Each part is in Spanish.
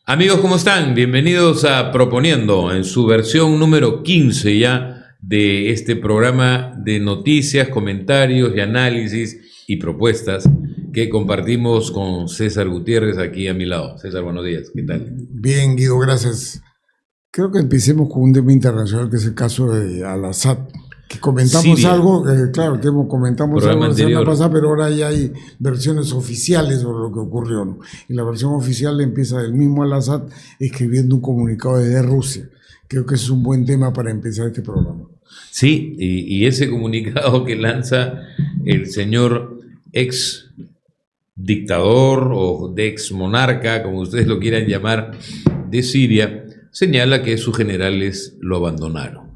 Amigos, ¿cómo están? Bienvenidos a Proponiendo, en su versión número 15 ya de este programa de noticias, comentarios y análisis y propuestas que compartimos con César Gutiérrez aquí a mi lado. César, buenos días, ¿qué tal? Bien, Guido, gracias. Creo que empecemos con un tema internacional que es el caso de Al-Assad, que comentamos Siria, algo, claro, que comentamos programa algo la semana anterior. pasada, pero ahora ya hay versiones oficiales sobre lo que ocurrió, ¿no? Y la versión oficial empieza del mismo Al-Assad escribiendo un comunicado desde Rusia. Creo que es un buen tema para empezar este programa. Sí, y ese comunicado que lanza el señor ex dictador o de ex monarca, como ustedes lo quieran llamar, de Siria, señala que sus generales lo abandonaron.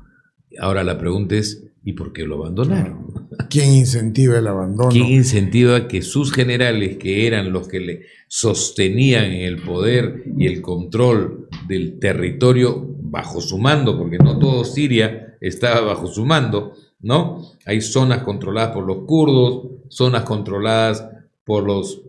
Ahora la pregunta es, ¿y por qué lo abandonaron? ¿Quién incentiva el ¿Quién abandono? incentiva que sus generales, que eran los que le sostenían el poder y el control del territorio bajo su mando, porque no todo Siria estaba bajo su mando, ¿no? Hay zonas controladas por los kurdos, zonas controladas por los,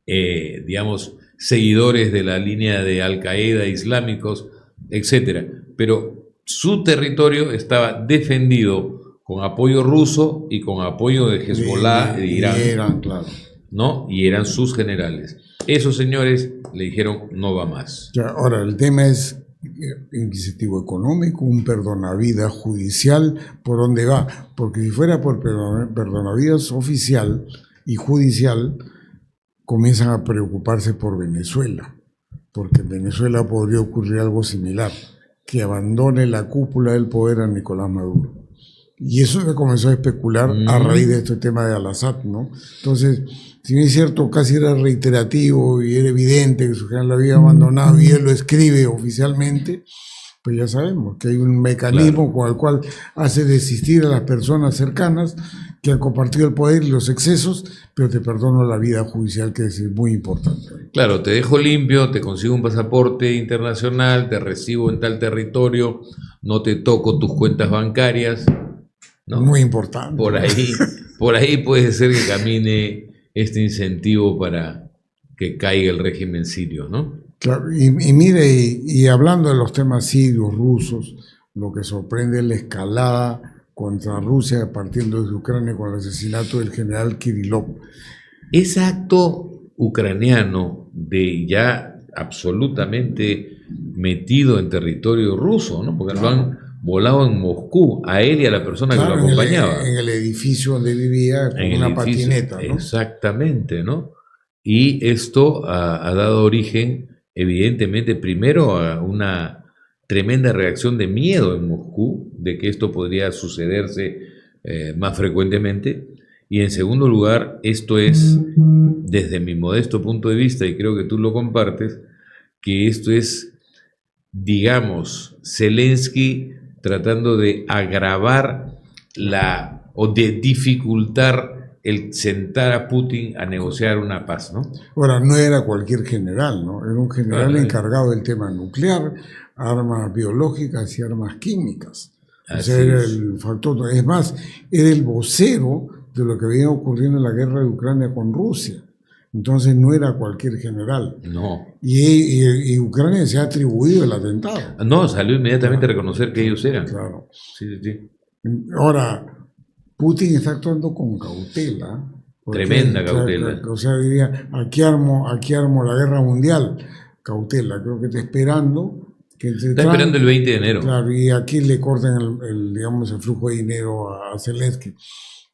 digamos, seguidores de la línea de Al-Qaeda, islámicos, etcétera. Pero su territorio estaba defendido con apoyo ruso y con apoyo de Hezbollah de Irán, Claro. ¿no? Y eran sus generales. Esos señores le dijeron, no va más. Ya, ahora, el tema es inquisitivo económico, un perdonavidas judicial, ¿por dónde va? Porque si fuera por perdonavidas oficial y judicial, comienzan a preocuparse por Venezuela, porque en Venezuela podría ocurrir algo similar, que abandone la cúpula del poder a Nicolás Maduro. Y eso se comenzó a especular a raíz de este tema de Al-Assad, ¿no? Entonces, si bien es cierto, casi era reiterativo y era evidente que su general lo había abandonado y él lo escribe oficialmente, pues ya sabemos que hay un mecanismo con el cual hace desistir a las personas cercanas que han compartido el poder y los excesos, pero te perdono la vida judicial, que es muy importante. Claro, te dejo limpio, te consigo un pasaporte internacional, te recibo en tal territorio, no te toco tus cuentas bancarias, ¿no? Muy importante. Por ahí puede ser que camine este incentivo para que caiga el régimen sirio, ¿no? Claro, y mire, y hablando de los temas sirios, rusos, lo que sorprende es la escalada contra Rusia partiendo desde Ucrania con el asesinato del general Kirillov. Ese acto ucraniano de ya absolutamente metido en territorio ruso, ¿no? Porque lo han volado en Moscú, a él y a la persona que lo acompañaba. En el edificio donde vivía con En el una edificio, patineta, ¿no? exactamente, ¿no? Y esto ha dado origen, evidentemente, primero a una tremenda reacción de miedo en Moscú, de que esto podría sucederse más frecuentemente. Y en segundo lugar, esto es, desde mi modesto punto de vista, y creo que tú lo compartes, que esto es, digamos, Zelensky tratando de agravar o de dificultar el sentar a Putin a negociar una paz, ¿no? Ahora, no era cualquier general, ¿no? Era un general encargado del tema nuclear, armas biológicas y armas químicas. O sea, era el factor. Es más, era el vocero de lo que venía ocurriendo en la guerra de Ucrania con Rusia. Entonces no era cualquier general. No. Y Ucrania se ha atribuido el atentado. No, salió inmediatamente a reconocer que ellos eran. Claro. Sí, sí, sí. Ahora, Putin está actuando con cautela. Tremenda cautela. O sea, diría, aquí armo la guerra mundial. Cautela, creo que está esperando que está esperando el 20 de enero. Claro, y aquí le corten digamos, el flujo de dinero a Zelensky.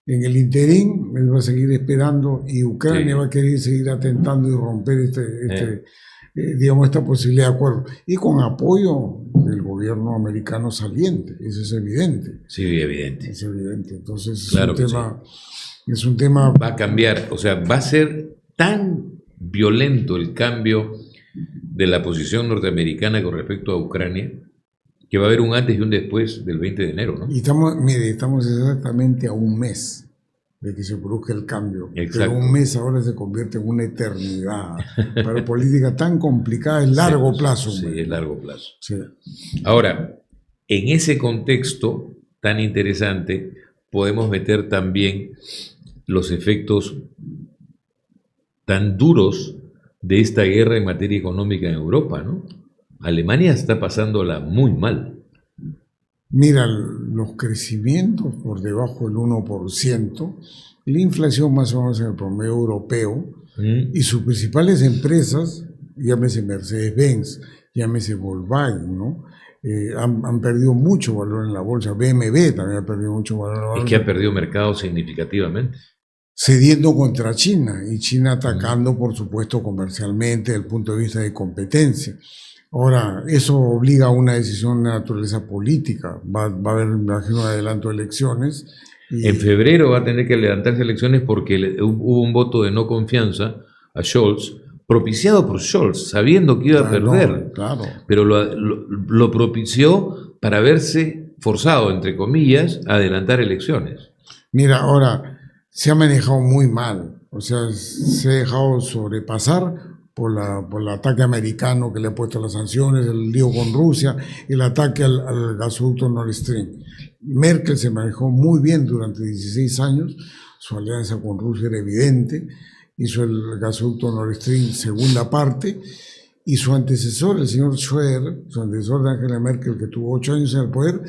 En el interín, él va a seguir esperando y Ucrania va a querer seguir atentando y romper digamos, esta posibilidad de acuerdo. Y con apoyo del gobierno americano saliente, eso es evidente. Sí, evidente. Es evidente. Entonces, claro es un tema... Va a cambiar, o sea, va a ser tan violento el cambio de la posición norteamericana con respecto a Ucrania, que va a haber un antes y un después del 20 de enero, ¿no? Y estamos exactamente a un mes de que se produzca el cambio. Exacto. Pero un mes ahora se convierte en una eternidad. Para política tan complicada, es largo plazo. Sí, es largo plazo. Sí. Ahora, en ese contexto tan interesante, podemos meter también los efectos tan duros de esta guerra en materia económica en Europa, ¿no? Alemania está pasándola muy mal. Mira, los crecimientos por debajo del 1%, la inflación más o menos en el promedio europeo, y sus principales empresas, llámese Mercedes-Benz, llámese Volkswagen, ¿no? Han perdido mucho valor en la bolsa. BMW también ha perdido mucho valor en la bolsa. Es que ha perdido mercado significativamente. Cediendo contra China, y China atacando, por supuesto, comercialmente desde el punto de vista de competencia. Ahora, eso obliga a una decisión de naturaleza política. Va a haber, me imagino, un adelanto de elecciones. En febrero va a tener que levantarse elecciones porque hubo un voto de no confianza a Scholz, propiciado por Scholz, sabiendo que iba a perder. No, claro. Pero lo propició para verse forzado, entre comillas, a adelantar elecciones. Mira, ahora, se ha manejado muy mal. O sea, se ha dejado sobrepasar por el ataque americano que le ha puesto las sanciones, el lío con Rusia, el ataque al gasoducto Nord Stream. Merkel se manejó muy bien durante 16 años, su alianza con Rusia era evidente, hizo el gasoducto Nord Stream segunda parte, y su antecesor, el señor Schröder, su antecesor de Angela Merkel, que tuvo 8 años en el poder,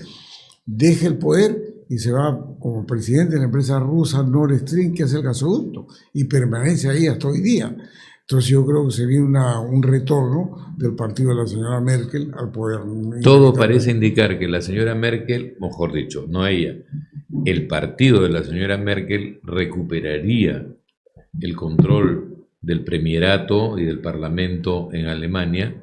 deja el poder y se va como presidente de la empresa rusa Nord Stream, que hace el gasoducto, y permanece ahí hasta hoy día. Entonces yo creo que se viene un retorno del partido de la señora Merkel al poder. Todo parece indicar que la señora Merkel, mejor dicho, no ella, el partido de la señora Merkel recuperaría el control del premierato y del parlamento en Alemania,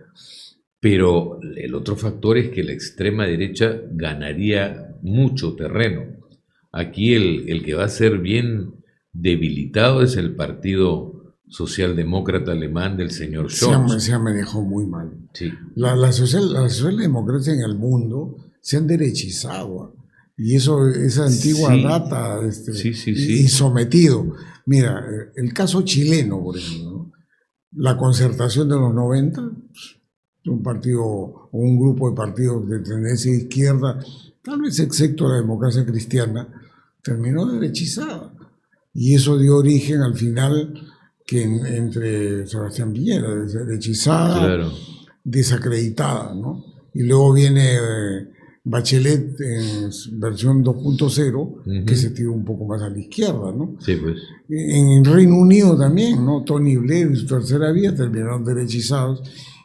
pero el otro factor es que la extrema derecha ganaría mucho terreno. Aquí el que va a ser bien debilitado es el partido socialdemócrata alemán del señor Scholz. Se ha manejado muy mal. Sí. La socialdemocracia en el mundo se han derechizado, y eso, esa antigua data, y sometido. Mira, el caso chileno, por ejemplo, ¿no? La concertación de los 90, un partido o un grupo de partidos de tendencia de izquierda, tal vez excepto la democracia cristiana, terminó derechizada. Y eso dio origen al final que entre Sebastián Piñera, derechizada, claro, desacreditada, ¿no? Y luego viene Bachelet en versión 2.0, que se tiró un poco más a la izquierda, ¿no? Sí, pues. En Reino Unido también, ¿no? Tony Blair y su tercera vía terminaron derechizados,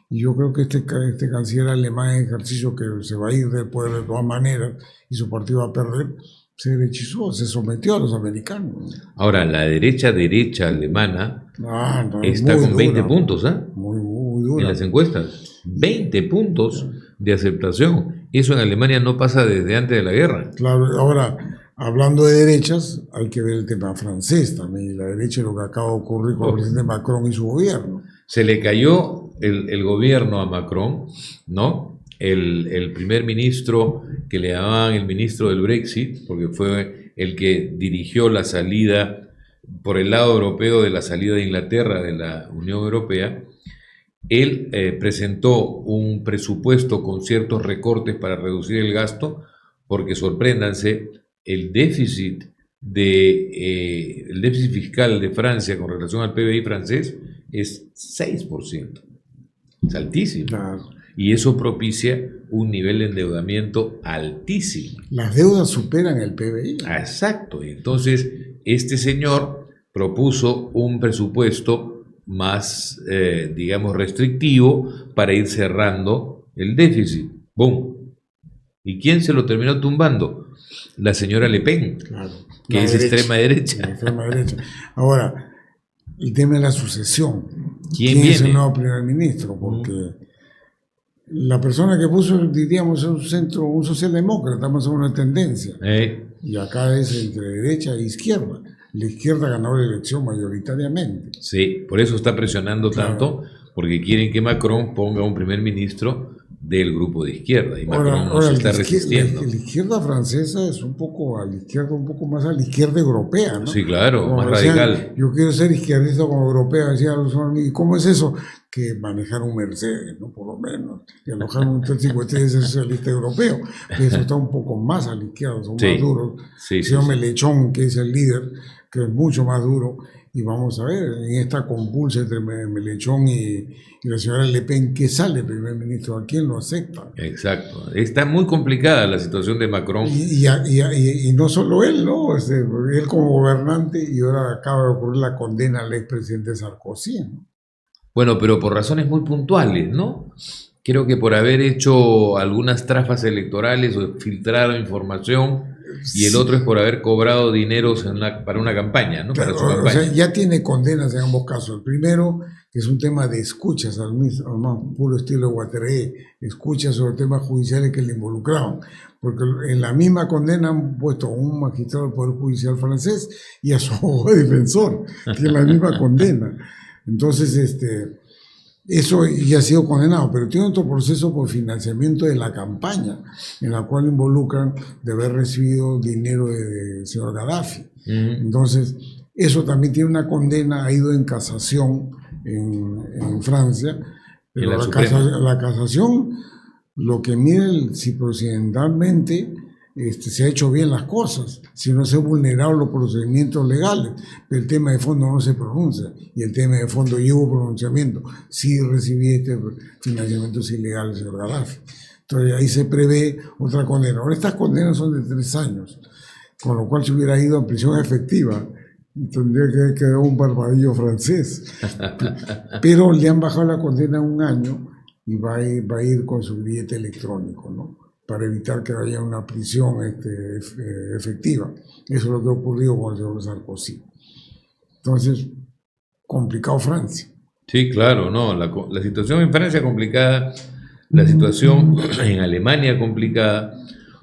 y yo creo que este canciller alemán en ejercicio, que se va a ir del poder de todas maneras y su partido va a perder, se derechizó, se sometió a los americanos. Ahora, la derecha alemana está con 20 puntos, ¿ah? Muy dura. En las encuestas. 20 puntos de aceptación. Eso en Alemania no pasa desde antes de la guerra. Claro, ahora, hablando de derechas, hay que ver el tema francés también, y la derecha, lo que acaba de ocurrir con el presidente Macron y su gobierno. Se le cayó el gobierno a Macron, ¿no? El primer ministro, que le llamaban el ministro del Brexit, porque fue el que dirigió la salida por el lado europeo de la salida de Inglaterra de la Unión Europea, él presentó un presupuesto con ciertos recortes para reducir el gasto, porque sorpréndanse, el déficit fiscal de Francia con relación al PBI francés es 6%. Es altísimo. Claro. Y eso propicia un nivel de endeudamiento altísimo. Las deudas superan el PBI. Exacto. Entonces, este señor propuso un presupuesto más, digamos, restrictivo para ir cerrando el déficit. ¡Bum! ¿Y quién se lo terminó tumbando? La señora Le Pen, claro, que es extrema derecha. La extrema derecha. Ahora, el tema de la sucesión. ¿Quién es el nuevo primer ministro? Porque la persona que puso, diríamos, un socialdemócrata, más o menos una tendencia. Y acá es entre derecha e izquierda. La izquierda ganó la elección mayoritariamente. Sí, por eso está presionando tanto, porque quieren que Macron ponga un primer ministro del grupo de izquierda, y Macron no se está resistiendo. La izquierda francesa es un poco más a la izquierda europea, ¿no? Sí, claro, como más decían, radical. Yo quiero ser izquierdista como europea, decía los amigos. ¿Y cómo es eso? Que manejar un Mercedes, ¿no? Por lo menos. Y alojar un 353 es socialista europeo. Eso está un poco más a la izquierda, son más duros. El señor Melechón, que es el líder, que es mucho más duro. y vamos a ver, en esta compulsa entre Melechón y la señora Le Pen, ¿qué sale primer ministro? ¿A quién lo acepta? Exacto. Está muy complicada la situación de Macron. Y no solo él, ¿no? Él como gobernante, y ahora acaba de ocurrir la condena al expresidente Sarkozy, ¿no? Bueno, pero por razones muy puntuales, ¿no? Creo que por haber hecho algunas trafas electorales o filtrado información, y el otro es por haber cobrado dineros para una campaña, ¿no? Para Claro, su o sea, campaña. ya tiene condenas en ambos casos. El primero, que es un tema de escuchas, al mismo, no, puro estilo de Guateré, escuchas sobre temas judiciales que le involucraban. Porque en la misma condena han puesto a un magistrado del Poder Judicial francés y a su abogado defensor, que es la misma condena. Entonces, eso ya ha sido condenado, pero tiene otro proceso por financiamiento de la campaña, en la cual involucran de haber recibido dinero del señor Gaddafi. Entonces, eso también tiene una condena, ha ido en casación en Francia, pero la casación lo que mide si procedimentalmente se ha hecho bien las cosas, si no se han vulnerado los procedimientos legales, pero el tema de fondo no se pronuncia, y el tema de fondo ya hubo pronunciamiento, sí recibí financiamientos ilegales, señor Gaddafi. Entonces ahí se prevé otra condena. Ahora estas condenas son de 3 años, con lo cual se hubiera ido a prisión efectiva, tendría que haber quedado un barbadillo francés, pero le han bajado la condena a 1 año y va a ir con su billete electrónico, ¿no? Para evitar que haya una prisión efectiva. Eso es lo que ha ocurrido con el señor Sarkozy. Entonces, complicado Francia. Sí, claro, no, la situación en Francia complicada, la situación en Alemania complicada,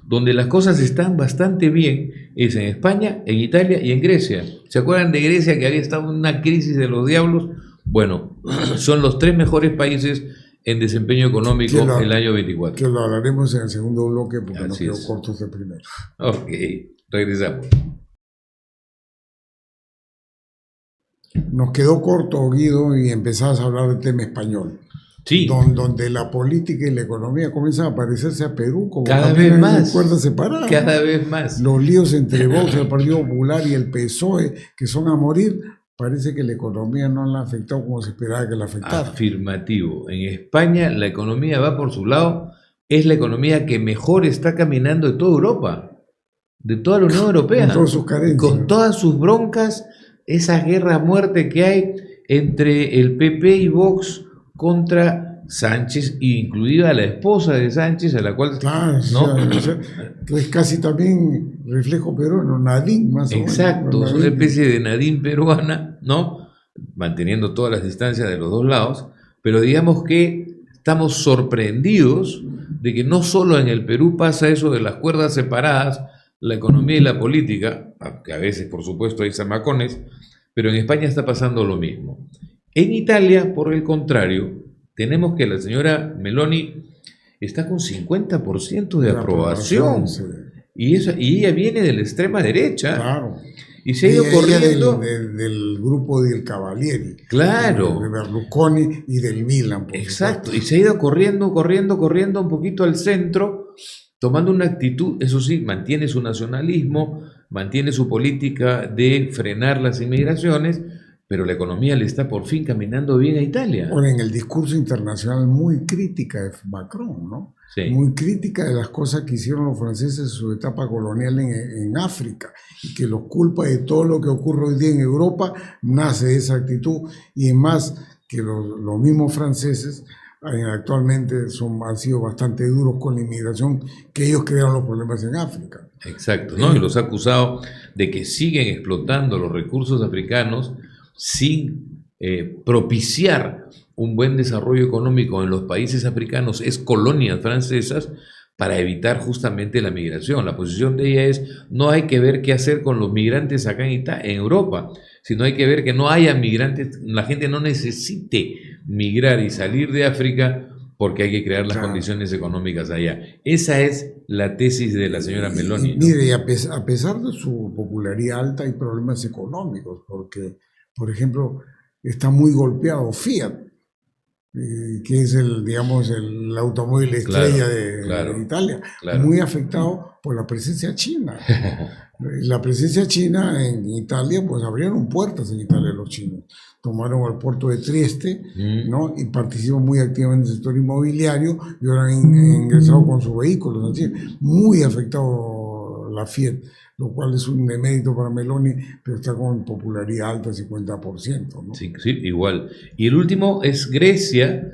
donde las cosas están bastante bien es en España, en Italia y en Grecia. ¿Se acuerdan de Grecia que había estado en una crisis de los diablos? Bueno, son los 3 mejores países en desempeño económico el año 24. Que lo hablaremos en el segundo bloque porque nos quedó corto este primero. Ok, regresamos. Nos quedó corto, Guido, y empezás a hablar del tema español. Sí. Donde la política y la economía comienzan a parecerse a Perú como cada vez más, cuerdas separadas. Cada vez más. Los líos entre Vox, el Partido Popular y el PSOE, que son a morir, parece que la economía no la ha afectado como se esperaba que la afectara. Afirmativo. En España la economía va por su lado, es la economía que mejor está caminando de toda Europa, de toda la Unión Europea. Con todas sus carencias. Con todas sus broncas, esa guerra a muerte que hay entre el PP y Vox contra Sánchez, incluida la esposa de Sánchez, a la cual... Claro, ¿no? Que es casi también reflejo peruano, Nadine más o menos. Exacto, es una especie de Nadine peruana, ¿no? Manteniendo todas las distancias de los dos lados, pero digamos que estamos sorprendidos de que no solo en el Perú pasa eso de las cuerdas separadas, la economía y la política, aunque a veces por supuesto hay zamacones, pero en España está pasando lo mismo. En Italia, por el contrario, tenemos que la señora Meloni está con 50% de aprobación. Sí. Y ella viene de la extrema derecha. Claro. Y se ha ido corriendo. Del grupo del Cavalieri. Claro. De Berlusconi y del Milan. Exacto. Y se ha ido corriendo un poquito al centro, tomando una actitud, eso sí, mantiene su nacionalismo, mantiene su política de frenar las inmigraciones, pero la economía le está por fin caminando bien a Italia. Ahora, en el discurso internacional muy crítica de Macron, ¿no? Sí. Muy crítica de las cosas que hicieron los franceses en su etapa colonial en África, y que los culpa de todo lo que ocurre hoy día en Europa nace de esa actitud, y es más que los mismos franceses actualmente han sido bastante duros con la inmigración, que ellos crearon los problemas en África. Exacto, ¿no? Y los ha acusado de que siguen explotando los recursos africanos sin propiciar un buen desarrollo económico en los países africanos, es colonias francesas, para evitar justamente la migración. La posición de ella es, no hay que ver qué hacer con los migrantes acá en Europa, sino hay que ver que no haya migrantes, la gente no necesite migrar y salir de África porque hay que crear las condiciones económicas allá. Esa es la tesis de la señora Meloni. Mire, a pesar de su popularidad alta, hay problemas económicos, porque, por ejemplo, está muy golpeado Fiat. que es digamos, el automóvil estrella Claro, de claro, Italia, claro. muy afectado por la presencia china. La presencia china en Italia, pues abrieron puertas en Italia los chinos. Tomaron el puerto de Trieste, Mm. ¿no? Y participan muy activamente en el sector inmobiliario y ahora han ingresado con sus vehículos. Así, muy afectado la Fiat, lo cual es un demérito para Meloni, pero está con popularidad alta, 50%, ¿no? Sí, sí, igual. Y el último es Grecia,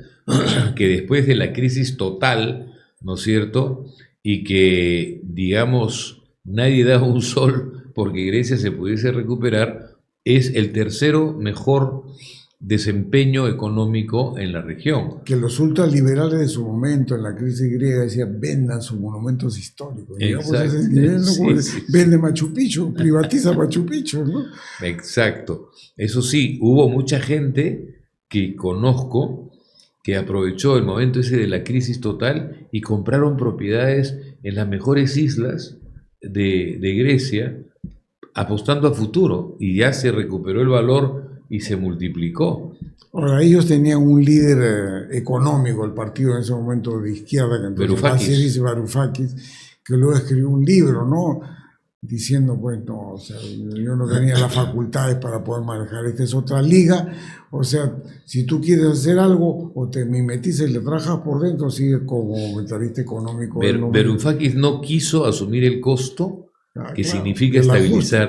que después de la crisis total, ¿no es cierto? Y que, digamos, nadie da un sol porque Grecia se pudiese recuperar, es el tercero mejor desempeño económico en la región. Que los ultraliberales de su momento, en la crisis griega, decían vendan sus monumentos históricos. Llegamos a ese Exacto, nivel, ¿no? Como sí, sí, vende sí. Machu Picchu, privatiza Machu Picchu, ¿no? Exacto. Eso sí, hubo mucha gente que conozco que aprovechó el momento ese de la crisis total y compraron propiedades en las mejores islas de Grecia, apostando a futuro, y ya se recuperó el valor y se multiplicó. Ahora, ellos tenían un líder económico, el partido en ese momento de izquierda, que entonces Varoufakis. Vassilis Varoufakis, que luego escribió un libro, ¿no? Diciendo, pues, no, o sea, yo no tenía las facultades para poder manejar, esta es otra liga, o sea, si tú quieres hacer algo, o te mimetizas y le trabajas por dentro, sigues como comentarista económico del momento. Varoufakis no quiso asumir el costo Ah, que claro, significa del ajuste.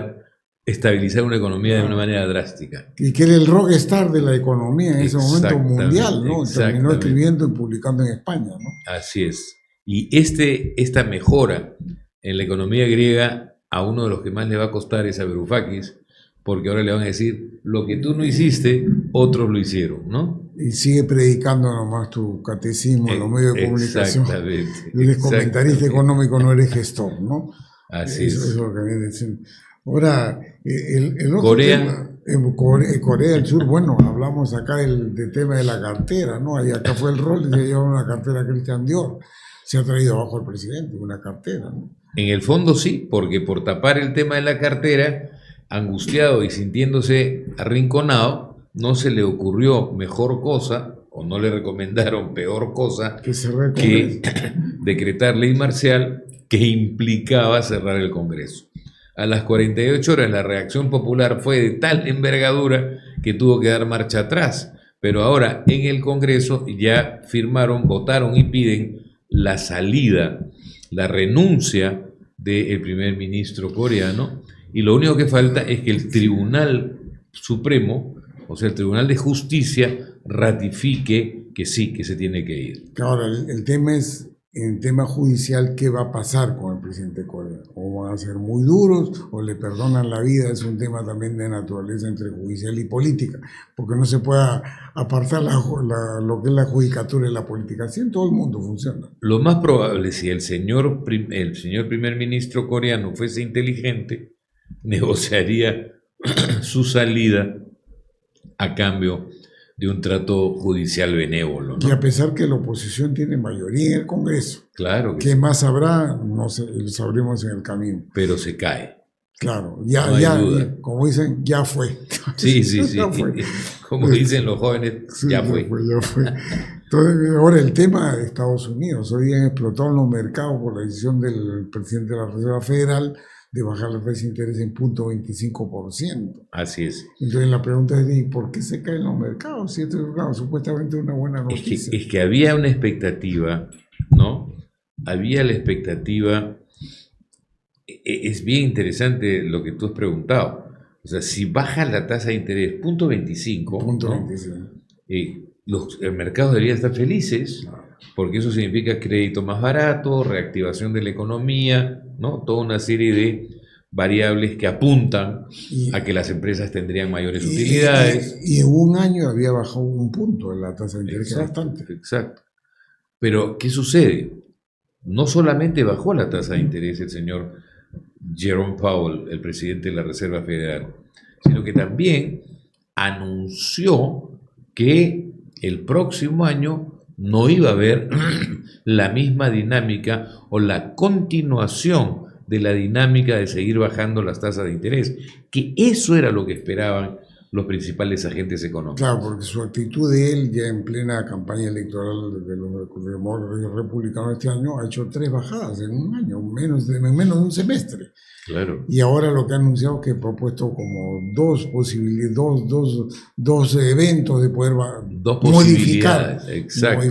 estabilizar una economía de una Claro. manera drástica. Y que era el rockstar de la economía en ese momento mundial, Exactamente, ¿no? Terminó exactamente. escribiendo y publicando en España, ¿no? Así es. Y esta mejora en la economía griega, a uno de los que más le va a costar es a Varoufakis, porque ahora le van a decir, lo que tú no hiciste, otros lo hicieron, ¿no? Y sigue predicando nomás tu catecismo en los medios de comunicación. Exactamente, Eres comentarista exactamente. económico, no eres gestor, ¿no? Así Eso es es. lo que viene diciendo. Ahora, el otro Corea, tema, en Corea del Sur, bueno, hablamos acá del tema de la cartera, ¿no? Y acá fue el rol de llevar una cartera Christian Dior. Se ha traído abajo el presidente una cartera, ¿no? en el fondo sí, porque por tapar el tema de la cartera, angustiado y sintiéndose arrinconado, no se le ocurrió mejor cosa, o no le recomendaron peor cosa, Que cerró el que Congreso. decretar ley marcial que implicaba cerrar el Congreso. A las 48 horas la reacción popular fue de tal envergadura que tuvo que dar marcha atrás, pero ahora en el Congreso ya firmaron, votaron y piden la salida, la renuncia del primer ministro coreano, y lo único que falta es que el Tribunal Supremo, o sea, el Tribunal de Justicia, ratifique que sí, que se tiene que ir. Que ahora, el tema es, en tema judicial, ¿qué va a pasar con el presidente de Corea? ¿O van a ser muy duros o le perdonan la vida? Es un tema también de naturaleza entre judicial y política, porque no se puede apartar lo que es la judicatura y la política. Así en todo el mundo funciona. Lo más probable, si el señor primer ministro coreano fuese inteligente, negociaría su salida a cambio de un trato judicial benévolo, Y a ¿no? pesar que la oposición tiene mayoría en el Congreso, Claro que ¿qué sí, más habrá? No sé, lo sabremos en el camino. pero se cae, Claro, no hay duda. como dicen, ya fue. Sí, sí, sí. Ya fue. Como dicen los jóvenes, Sí, ya fue. ya fue. Entonces, ahora el tema de Estados Unidos. Hoy día explotaron los mercados por la decisión del presidente de la Reserva Federal de bajar la tasa de interés en 0.25%. Así es. Entonces la pregunta es, ¿y por qué se caen los mercados? Si esto es supuestamente una buena noticia. Es que había una expectativa, ¿no? Había la expectativa. Es bien interesante lo que tú has preguntado. O sea, si baja la tasa de interés, 0.25, Punto ¿no? 25. Los mercados deberían estar felices, porque eso significa crédito más barato, reactivación de la economía, ¿no? Toda una serie de variables que apuntan Y, a que las empresas tendrían mayores utilidades. y en un año había bajado un punto en la tasa de interés, que es Exacto, bastante. exacto. Pero, ¿qué sucede? No solamente bajó la tasa de interés el señor Jerome Powell, el presidente de la Reserva Federal, sino que también anunció que el próximo año no iba a haber la misma dinámica o la continuación de la dinámica de seguir bajando las tasas de interés, que eso era lo que esperaban los principales agentes económicos. Claro, porque su actitud de él ya en plena campaña electoral de los republicanos este año ha hecho 3 bajadas en un año, en menos de un semestre. Claro. Y ahora lo que ha anunciado es que ha propuesto como dos eventos de poder modificar. Exacto.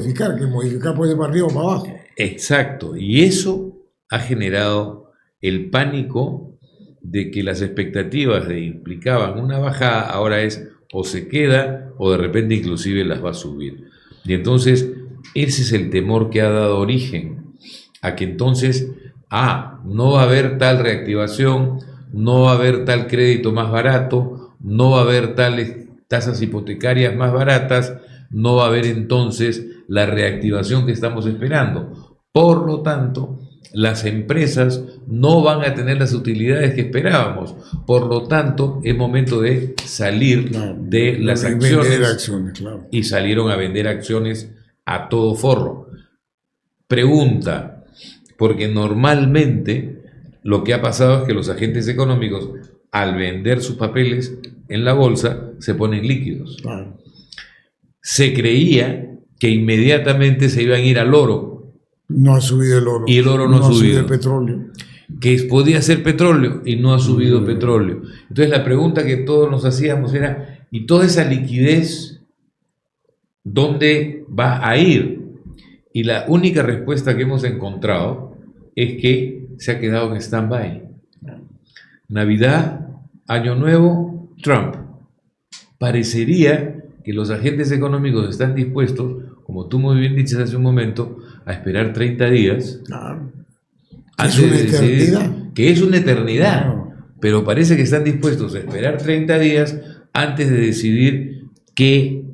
Modificar puede ir para arriba o para abajo. Exacto. Y eso ha generado el pánico de que las expectativas que implicaban una bajada ahora es o se queda o de repente inclusive las va a subir. Y entonces ese es el temor que ha dado origen a que entonces no va a haber tal reactivación, no va a haber tal crédito más barato, no va a haber tales tasas hipotecarias más baratas, no va a haber entonces la reactivación que estamos esperando. Por lo tanto, las empresas no van a tener las utilidades que esperábamos. Por lo tanto, es momento de salir de las acciones, claro. Y salieron a vender acciones a todo forro. Pregunta, porque normalmente lo que ha pasado es que los agentes económicos, al vender sus papeles en la bolsa, se ponen líquidos. Claro. Se creía que inmediatamente se iban a ir al oro. No ha subido el oro. Y el oro no ha subido. El petróleo. Que podía ser petróleo y no ha subido petróleo. Entonces la pregunta que todos nos hacíamos era, ¿y toda esa liquidez dónde va a ir? Y la única respuesta que hemos encontrado es que se ha quedado en stand-by. Navidad, Año Nuevo, Trump. Parecería que los agentes económicos están dispuestos, como tú muy bien dices hace un momento, a esperar 30 días. Claro. ¿Es una eternidad? Que es una eternidad. Claro. Pero parece que están dispuestos a esperar 30 días antes de decidir qué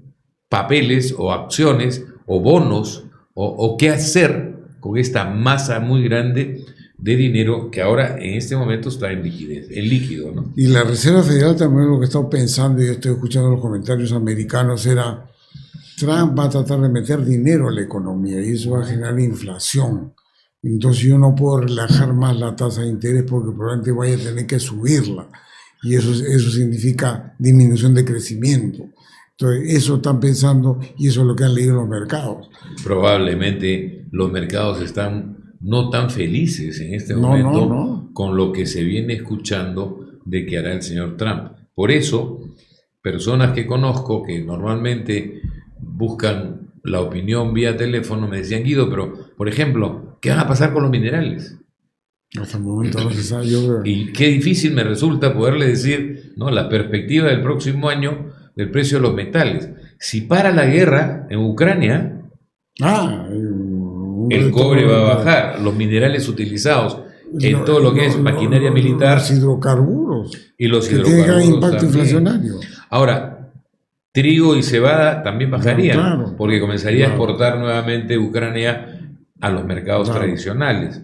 papeles o acciones o bonos o qué hacer con esta masa muy grande de dinero que ahora en este momento está en liquidez, en líquido, ¿no? Y la Reserva Federal también lo que he estado pensando, y estoy escuchando los comentarios americanos, era Trump va a tratar de meter dinero a la economía y eso va a generar inflación. Entonces yo no puedo relajar más la tasa de interés porque probablemente vaya a tener que subirla. Y eso significa disminución de crecimiento. Entonces, eso están pensando y eso es lo que han leído los mercados. Probablemente los mercados están no tan felices en este momento con lo que se viene escuchando de que hará el señor Trump. Por eso, personas que conozco que normalmente buscan la opinión vía teléfono me decían, Guido, pero, por ejemplo, ¿qué van a pasar con los minerales? Hasta el momento no se sabe. Y qué difícil me resulta poderle decir, ¿no?, la perspectiva del próximo año del precio de los metales. Si para la guerra en Ucrania, el cobre va a bajar, los minerales utilizados en todo lo que es maquinaria militar, los hidrocarburos, y los que hidrocarburos tienen gran impacto también. Inflacionario. Ahora, trigo y cebada también bajarían, claro, porque comenzaría a exportar nuevamente Ucrania a los mercados tradicionales.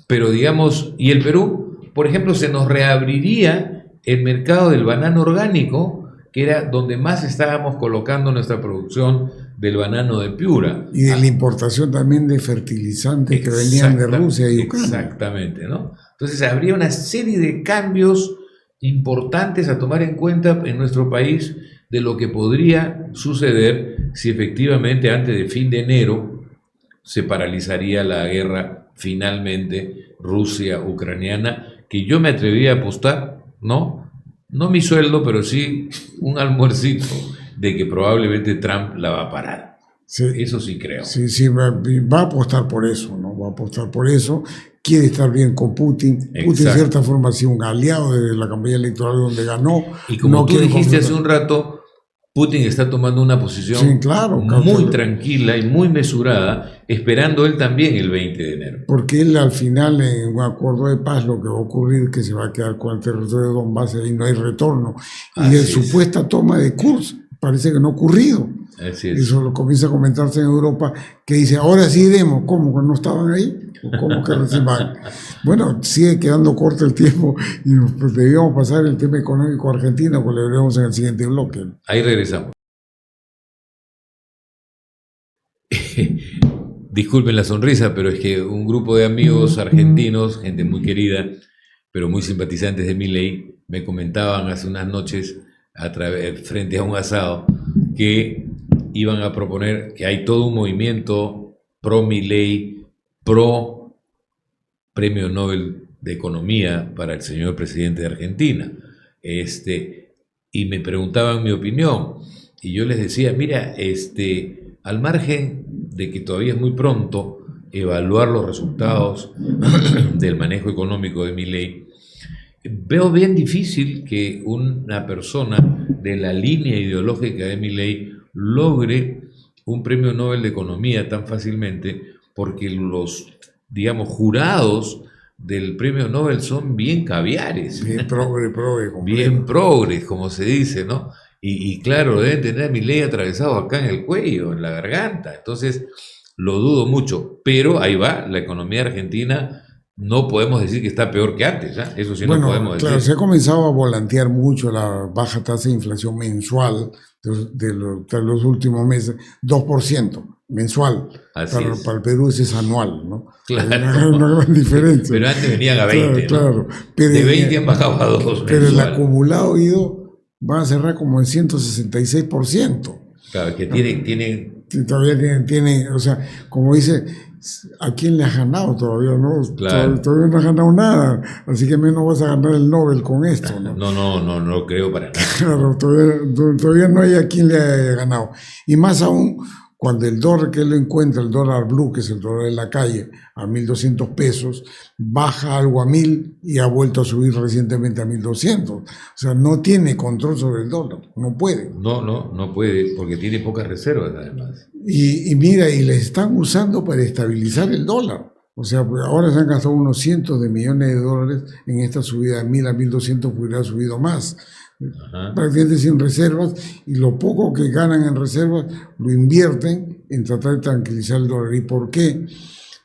Pero digamos, y el Perú, por ejemplo, se nos reabriría el mercado del banano orgánico, que era donde más estábamos colocando nuestra producción del banano de Piura. Y de la importación también de fertilizantes que venían de Rusia y Ucrania. Exactamente, ¿no? Entonces habría una serie de cambios importantes a tomar en cuenta en nuestro país de lo que podría suceder si efectivamente antes de fin de enero se paralizaría la guerra finalmente Rusia-Ucraniana, que yo me atreví a apostar, ¿no? No mi sueldo, pero sí un almuercito de que probablemente Trump la va a parar. Sí, eso sí creo. Sí, va a apostar por eso, ¿no? Va a apostar por eso. Quiere estar bien con Putin. Exacto. Putin, de cierta forma, ha sido un aliado de la campaña electoral donde ganó. Y como tú dijiste hace un rato, Putin está tomando una posición muy tranquila y muy mesurada, esperando él también el 20 de enero. Porque él al final, en un acuerdo de paz, lo que va a ocurrir es que se va a quedar con el territorio de Donbass y no hay retorno. Y de supuesta toma de Kursk parece que no ha ocurrido. Así es. Eso lo comienza a comentarse en Europa, que dice, ahora sí iremos. ¿Cómo? ¿No estaban ahí? ¿Cómo que recién van? Bueno, sigue quedando corto el tiempo y pues debíamos pasar el tema económico argentino, que lo veremos en el siguiente bloque. Ahí regresamos. Disculpen la sonrisa, pero es que un grupo de amigos argentinos, gente muy querida, pero muy simpatizantes de Milei, me comentaban hace unas noches frente a un asado, que iban a proponer que hay todo un movimiento pro Milei, pro Premio Nobel de Economía para el señor presidente de Argentina. Y me preguntaban mi opinión, y yo les decía, mira, al margen de que todavía es muy pronto evaluar los resultados del manejo económico de Milei, veo bien difícil que una persona de la línea ideológica de Milei logre un premio Nobel de Economía tan fácilmente, porque los, digamos, jurados del premio Nobel son bien caviares. Bien progre. Bien progres, como se dice, ¿no? Y claro, deben tener a Milei atravesado acá en el cuello, en la garganta. Entonces, lo dudo mucho. Pero ahí va, la economía argentina no podemos decir que está peor que antes, ¿eh? Eso sí, bueno, no podemos claro, decir. se ha comenzado a volantear mucho la baja tasa de inflación mensual de los últimos meses, 2% mensual. Para el Perú ese es anual, ¿no? Claro. Hay una gran diferencia. Pero antes venían a 20, claro. ¿no? Pero de 20 han bajado a 2 Pero mensual. el acumulado ido va a cerrar como en 166%. Claro, que tienen todavía tiene, o sea, como dice, ¿a quién le has ganado todavía? No, claro. Todavía no has ganado nada, así que menos vas a ganar el Nobel con esto, ¿no? No creo para nada. Claro, todavía no hay a quien le haya ganado. Y más aún, cuando el dólar que él encuentra, el dólar blue, que es el dólar de la calle, a 1.200 pesos, baja algo a 1.000 y ha vuelto a subir recientemente a 1.200. O sea, no tiene control sobre el dólar, no puede. No puede, porque tiene pocas reservas además. Y mira, y le están usando para estabilizar el dólar. O sea, ahora se han gastado unos cientos de millones de dólares en esta subida de 1.000 a 1.200, hubiera subido más. Prácticamente sin reservas, y lo poco que ganan en reservas lo invierten en tratar de tranquilizar el dólar. ¿Y por qué?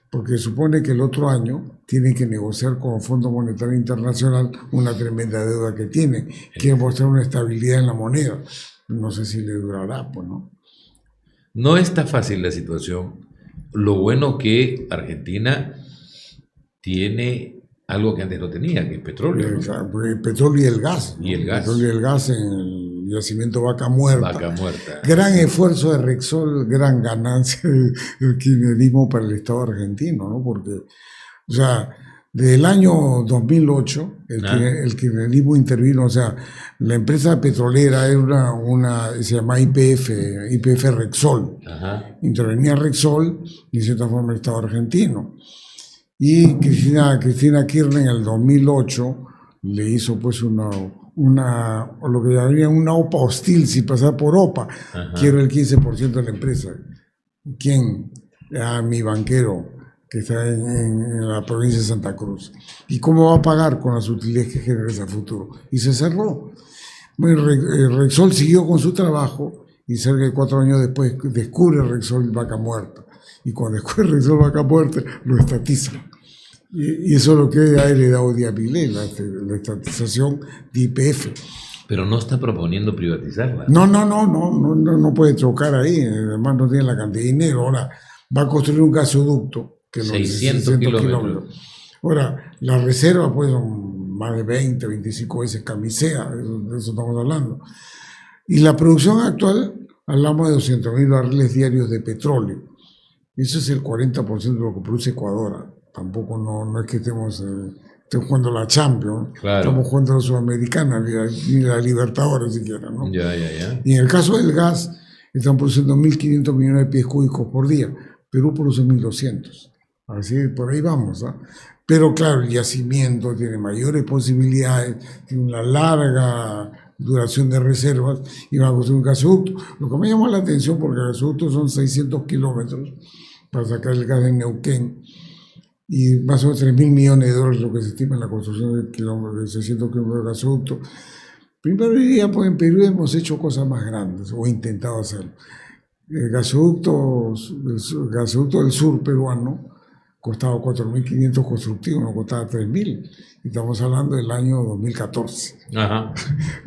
Porque supone que el otro año tienen que negociar con el Fondo Monetario Internacional una tremenda deuda que tienen. Quieren mostrar una estabilidad en la moneda. No sé si le durará, pues, ¿no? No está fácil la situación. Lo bueno que Argentina tiene algo que antes no tenía, que es petróleo, ¿no? El petróleo y el gas. Y el gas. El petróleo y el gas en el yacimiento Vaca Muerta. Vaca Muerta. Gran esfuerzo de Repsol, gran ganancia del kirchnerismo para el Estado argentino, ¿no? Porque, o sea, desde el año 2008, el kirchnerismo intervino, o sea, la empresa petrolera era se llama YPF Repsol. Ajá. Intervenía Repsol y de cierta forma el Estado argentino. Y Cristina Kirchner en el 2008 le hizo pues lo que llamarían una OPA hostil, sin pasar por OPA. Ajá. Quiero el 15% de la empresa. ¿Quién? Mi banquero que está en la provincia de Santa Cruz. ¿Y cómo va a pagar con las utilidades que genera a futuro? Y se cerró. Bueno, Repsol siguió con su trabajo y cerca de 4 años después descubre Repsol Vaca Muerta. Y cuando descubre Repsol Vaca Muerta, lo estatizan. Y eso es lo que ha heredado Díaz Milei, la estatización de YPF. Pero no está proponiendo privatizarla. No puede trocar ahí, además no tiene la cantidad de dinero. Ahora va a construir un gasoducto que 600 kilómetros. Ahora, las reservas pues son más de 20, 25 veces camisea, de eso estamos hablando. Y la producción actual, hablamos de 200.000 barriles diarios de petróleo. Eso es el 40% de lo que produce Ecuador. Tampoco no es que estemos jugando la Champions, claro. Estamos jugando la Sudamericana, ni la Libertadores siquiera, ¿no? Ya. Y en el caso del gas, están produciendo 1.500 millones de pies cúbicos por día. Perú produce 1.200. Así, por ahí vamos, ¿eh? Pero claro, el yacimiento tiene mayores posibilidades, tiene una larga duración de reservas y va a construir un gasoducto. Lo que me llama la atención, porque el gasoducto son 600 kilómetros para sacar el gas de Neuquén, y más o menos 3.000 millones de dólares lo que se estima en la construcción de 600 kilómetros de gasoducto. Primero diría, pues en Perú hemos hecho cosas más grandes, o intentado hacerlo. El gasoducto del sur peruano costaba 4.500 constructivos, no costaba 3.000. Estamos hablando del año 2014. Ajá.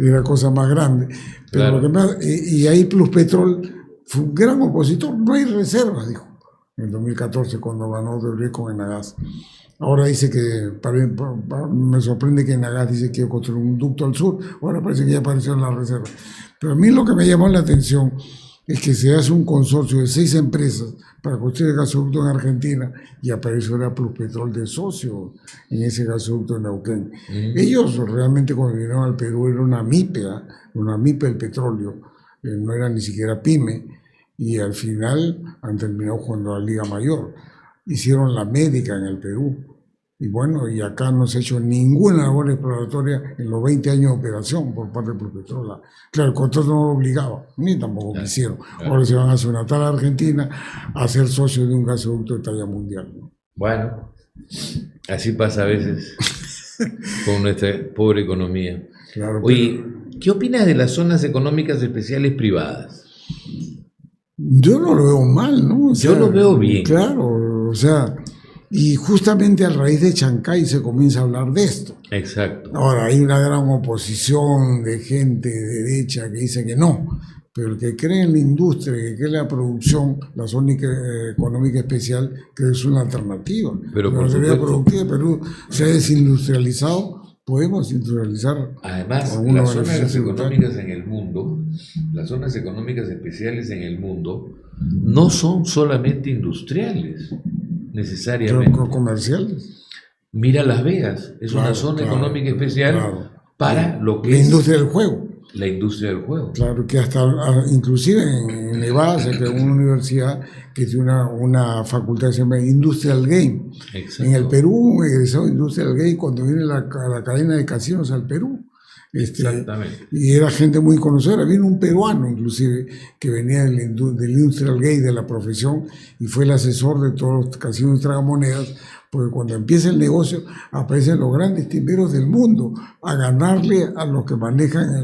Era cosa más grande. Pero claro. Y ahí Plus Petrol fue un gran opositor. No hay reservas, dijo. en 2014 cuando ganó Odebrecht con Enagás. Ahora dice que, me sorprende que Enagás dice que quiere construir un ducto al sur, ahora parece que ya apareció en la reserva. Pero a mí lo que me llamó la atención es que se hace un consorcio de 6 empresas para construir el gasoducto en Argentina y apareció la Pluspetrol de socio en ese gasoducto en Neuquén. Ellos realmente cuando vinieron al Perú era una MIPE del petróleo, no era ni siquiera pyme, y al final han terminado jugando a la Liga Mayor. Hicieron la médica en el Perú. Y bueno, y acá no se ha hecho ninguna labor exploratoria en los 20 años de operación por parte de Pluspetrol. Claro, el contrato no lo obligaba, ni tampoco quisieron. Ahora se van a sonatar a Argentina a ser socios de un gasoducto de talla mundial, ¿no? Bueno, así pasa a veces con nuestra pobre economía. Claro, oye, ¿qué opinas de las zonas económicas especiales privadas? Yo no lo veo mal, ¿no? O sea, yo lo veo bien. Claro, o sea, y justamente a raíz de Chancay se comienza a hablar de esto. Exacto. Ahora, hay una gran oposición de gente de derecha que dice que no, pero el que cree en la industria, que cree en la producción, la zona económica especial, que es una alternativa. Pero la por mayoría supuesto, productiva de Perú se ha desindustrializado, podemos industrializar. Además, las zonas económicas en el mundo, las zonas económicas especiales en el mundo, no son solamente industriales, necesariamente. Comerciales. Mira Las Vegas, es una zona económica especial para lo que la es industria del juego. La industria del juego. Claro, que hasta inclusive en Nevada se creó una universidad que tiene una facultad que se llama Industrial Game. Exacto. En el Perú, un egresado de Industrial Game cuando viene la cadena de casinos al Perú. Exactamente. Y era gente muy conocida. Vino un peruano, inclusive, que venía del Industrial Gate, de la profesión, y fue el asesor de todos los casinos y tragamonedas, porque cuando empieza el negocio aparecen los grandes timberos del mundo a ganarle a los que manejan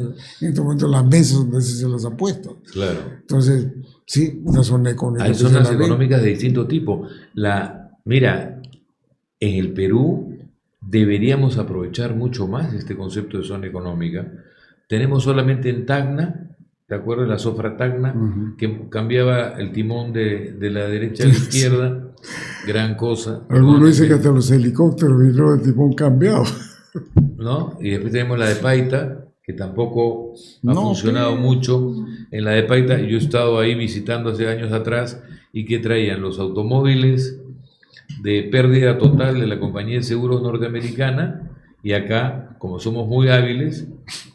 en este momento las mesas donde se las apuestas. Claro. Entonces, sí, una zona económica. Hay zonas económicas de distinto tipo. Mira, en el Perú deberíamos aprovechar mucho más este concepto de zona económica. Tenemos solamente en Tacna, ¿te acuerdas? La Sofra Tacna, que cambiaba el timón de la derecha a la izquierda. Gran cosa. Algunos dicen que hasta los helicópteros vinieron de timón cambiado. ¿No? Y después tenemos la de Paita, que tampoco ha funcionado mucho. En la de Paita, yo he estado ahí visitando hace años atrás, y que traían los automóviles de pérdida total de la compañía de seguros norteamericana, y acá, como somos muy hábiles,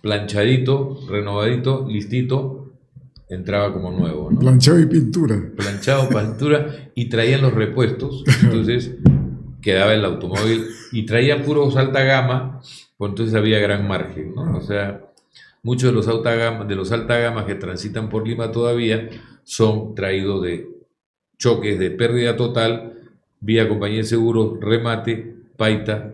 planchadito, renovadito, listito, entraba como nuevo, ¿no? Planchado y pintura. Planchado, pintura, y traían los repuestos, entonces quedaba el automóvil, y traía puros alta gama, pues entonces había gran margen, ¿no? O sea, muchos de los alta gama que transitan por Lima todavía son traídos de choques de pérdida total, vía compañía de seguros, remate, Paita.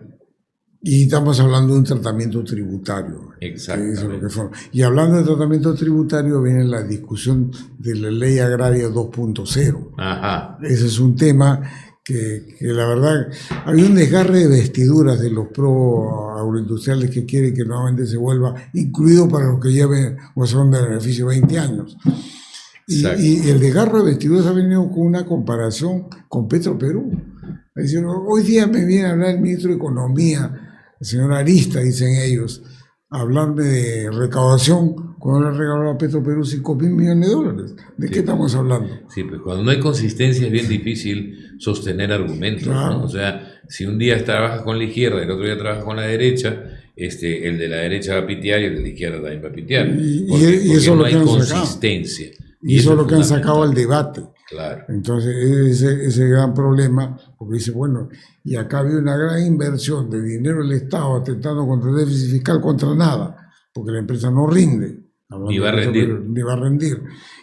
Y estamos hablando de un tratamiento tributario. Exactamente. Y hablando de tratamiento tributario, viene la discusión de la ley agraria 2.0. Ajá. Ese es un tema que la verdad, había un desgarre de vestiduras de los pro agroindustriales que quieren que nuevamente se vuelva incluido para los que lleven gozón de beneficio 20 años. Y el desgarro de vestiduras ha venido con una comparación con Petroperú. Es decir, hoy día me viene a hablar el ministro de Economía, el señor Arista, dicen ellos, a hablarme de recaudación cuando le regaló a Petroperú $5.000 millones. ¿De qué estamos hablando? Sí, pues cuando no hay consistencia es bien difícil sostener argumentos, claro, ¿no? O sea, si un día trabajas con la izquierda y el otro día trabajas con la derecha, el de la derecha va a pitear y el de la izquierda también va a pitear. Porque eso no lo hay consistencia. Y eso es lo que han sacado al debate. Claro. Entonces, ese gran problema, porque dice, bueno, y acá había una gran inversión de dinero del Estado atentando contra el déficit fiscal, contra nada, porque la empresa no rinde. Ni va a rendir. Ni va a rendir.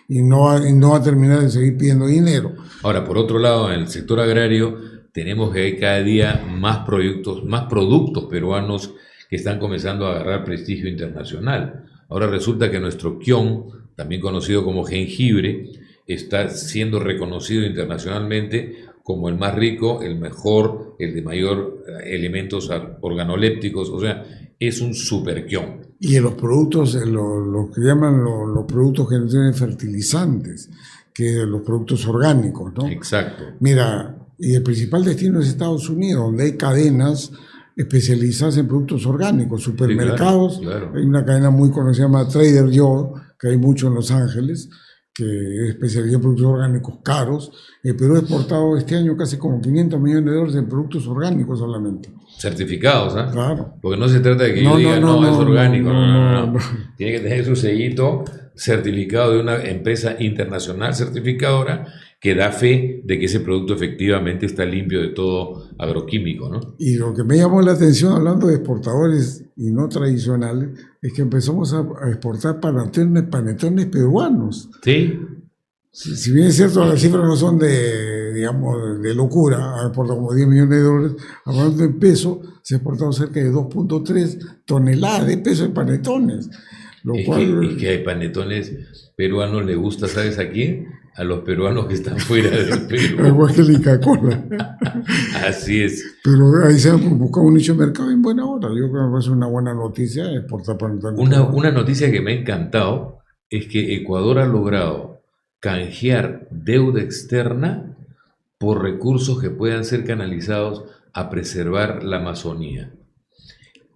Y no va a terminar de seguir pidiendo dinero. Ahora, por otro lado, en el sector agrario, tenemos que hay cada día más productos peruanos que están comenzando a agarrar prestigio internacional. Ahora resulta que nuestro kion, también conocido como jengibre, está siendo reconocido internacionalmente como el más rico, el mejor, el de mayor elementos organolépticos, o sea, es un superquión. Y en los productos, lo que llaman los productos que no tienen fertilizantes, que los productos orgánicos, ¿no? Exacto. Mira, y el principal destino es Estados Unidos, donde hay cadenas especializadas en productos orgánicos, supermercados. Sí, claro. Hay una cadena muy conocida llamada Trader Joe, que hay mucho en Los Ángeles, que es especializada en productos orgánicos caros. El Perú ha exportado este año casi como $500 millones en productos orgánicos solamente. Certificados, ¿ah? Claro. Porque no se trata de que yo diga, no, es orgánico. No. Tiene que tener su sellito certificado de una empresa internacional certificadora que da fe de que ese producto efectivamente está limpio de todo agroquímico, ¿no? Y lo que me llamó la atención hablando de exportadores y no tradicionales es que empezamos a exportar panetones peruanos. Sí. Si bien es cierto, las cifras no son digamos, de locura, ha exportado como $10 millones, hablando en peso, se ha exportado cerca de 2.3 toneladas de peso en panetones. Es que hay panetones peruanos, le gusta, ¿sabes a quién? A los peruanos que están fuera del Perú. Igual que la Coca-Cola. Así es. Pero ahí se ha buscado un nicho de mercado en buena hora. Yo creo que es una buena noticia exportar panetones. Una noticia que me ha encantado es que Ecuador ha logrado canjear deuda externa por recursos que puedan ser canalizados a preservar la Amazonía.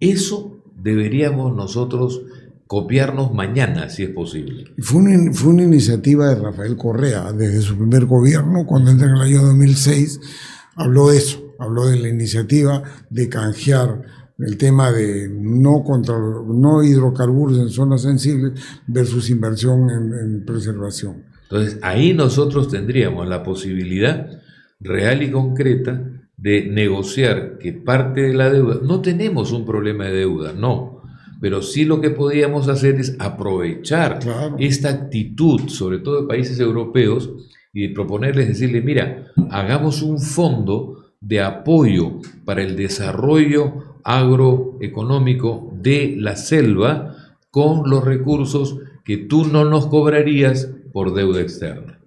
Eso deberíamos nosotros copiarnos mañana, si es posible. Fue una iniciativa de Rafael Correa, desde su primer gobierno, cuando entra en el año 2006, habló de eso, habló de la iniciativa de canjear el tema de no hidrocarburos en zonas sensibles versus inversión en preservación. Entonces, ahí nosotros tendríamos la posibilidad real y concreta de negociar que parte de la deuda, no tenemos un problema de deuda, no, pero sí lo que podríamos hacer es aprovechar esta actitud, sobre todo de países europeos, y proponerles, decirle, mira, hagamos un fondo de apoyo para el desarrollo agroeconómico de la selva con los recursos que tú no nos cobrarías por deuda externa.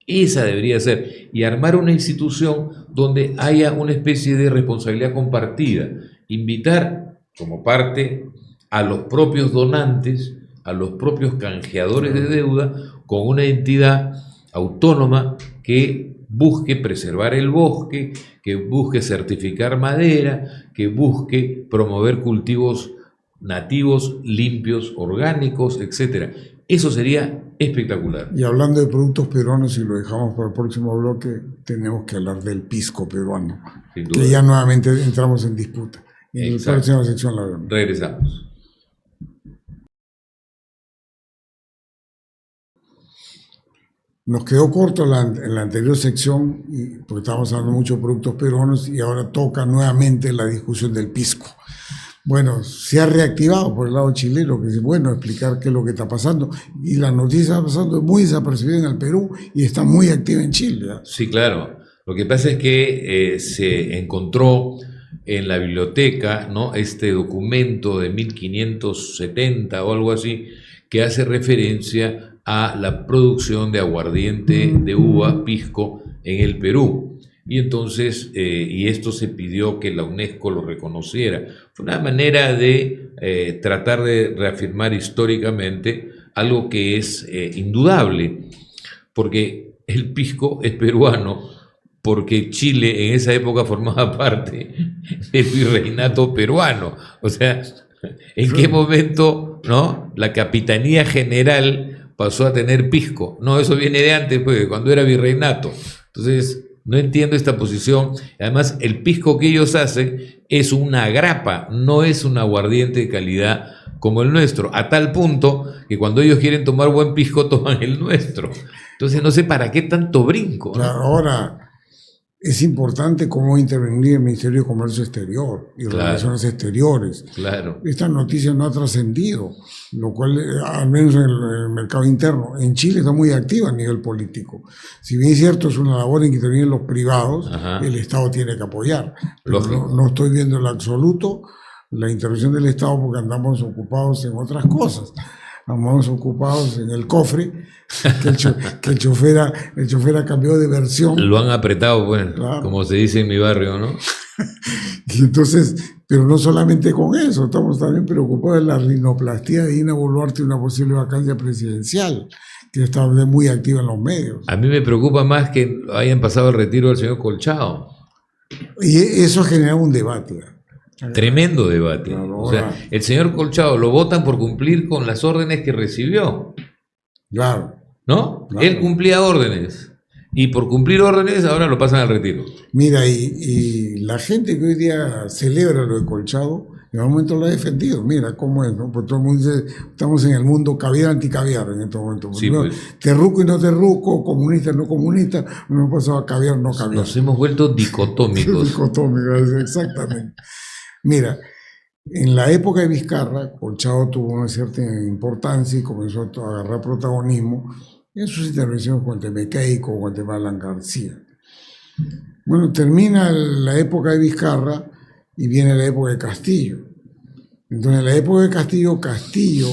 Esa debería ser, y armar una institución donde haya una especie de responsabilidad compartida, invitar como parte a los propios donantes, a los propios canjeadores de deuda, con una entidad autónoma que busque preservar el bosque, que busque certificar madera, que busque promover cultivos nativos, limpios, orgánicos, etc. Eso sería espectacular. Y hablando de productos peruanos, si lo dejamos para el próximo bloque, tenemos que hablar del pisco peruano, que ya nuevamente entramos en disputa. En la próxima sección la vemos. Regresamos. Nos quedó corto en la anterior sección, porque estábamos hablando mucho de productos peruanos, y ahora toca nuevamente la discusión del pisco. Bueno, se ha reactivado por el lado chileno, que es bueno explicar qué es lo que está pasando. Y la noticia está pasando es muy desapercibida en el Perú y está muy activa en Chile. Sí, claro. Lo que pasa es que se encontró en la biblioteca, ¿no?, este documento de 1570 o algo así, que hace referencia a la producción de aguardiente de uva, pisco, en el Perú. Y entonces, y esto se pidió que la UNESCO lo reconociera. Fue una manera de tratar de reafirmar históricamente algo que es indudable, porque el pisco es peruano, porque Chile en esa época formaba parte del virreinato peruano. O sea, ¿en qué momento, no, la Capitanía General pasó a tener pisco? No, eso viene de antes, pues, cuando era virreinato. Entonces, no entiendo esta posición. Además, el pisco que ellos hacen es una grapa, no es un aguardiente de calidad como el nuestro, a tal punto que cuando ellos quieren tomar buen pisco, toman el nuestro. Entonces, no sé para qué tanto brinco, ¿no? Claro, ahora, es importante cómo intervenir el Ministerio de Comercio Exterior y Relaciones Exteriores. Claro. Esta noticia no ha trascendido, lo cual, al menos en el mercado interno, en Chile está muy activa a nivel político. Si bien es cierto, es una labor en que intervienen los privados, el Estado tiene que apoyar. Pero no estoy viendo en absoluto la intervención del Estado porque andamos ocupados en otras cosas. Andamos ocupados en el cofre, que el chofer ha cambiado de versión. Lo han apretado, bueno, claro, como se dice en mi barrio, ¿no? Y entonces, pero no solamente con eso, estamos también preocupados de la rinoplastia de Dina Boluarte y una posible vacancia presidencial, que está muy activa en los medios. A mí me preocupa más que hayan pasado el retiro del señor Colchado. Y eso genera un debate. Tremendo debate. Claro, o sea, el señor Colchado lo votan por cumplir con las órdenes que recibió. Claro. ¿No? Claro. Él cumplía órdenes. Y por cumplir órdenes ahora lo pasan al retiro. Mira, y la gente que hoy día celebra lo de Colchado, en un momento lo ha defendido. Mira cómo es, ¿no? Porque todo el mundo dice, estamos en el mundo caviar anticaviar en este momento. Sí, no, pues. terruco y no terruco, comunista y no comunista, no hemos pasado a caviar no caviar. Nos hemos vuelto dicotómicos. Dicotómicos, exactamente. Mira, en la época de Vizcarra, Colchado tuvo una cierta importancia y comenzó a agarrar protagonismo en sus intervenciones con Temequeico o con Alan García. Bueno, termina la época de Vizcarra y viene la época de Castillo. Entonces, en la época de Castillo, Castillo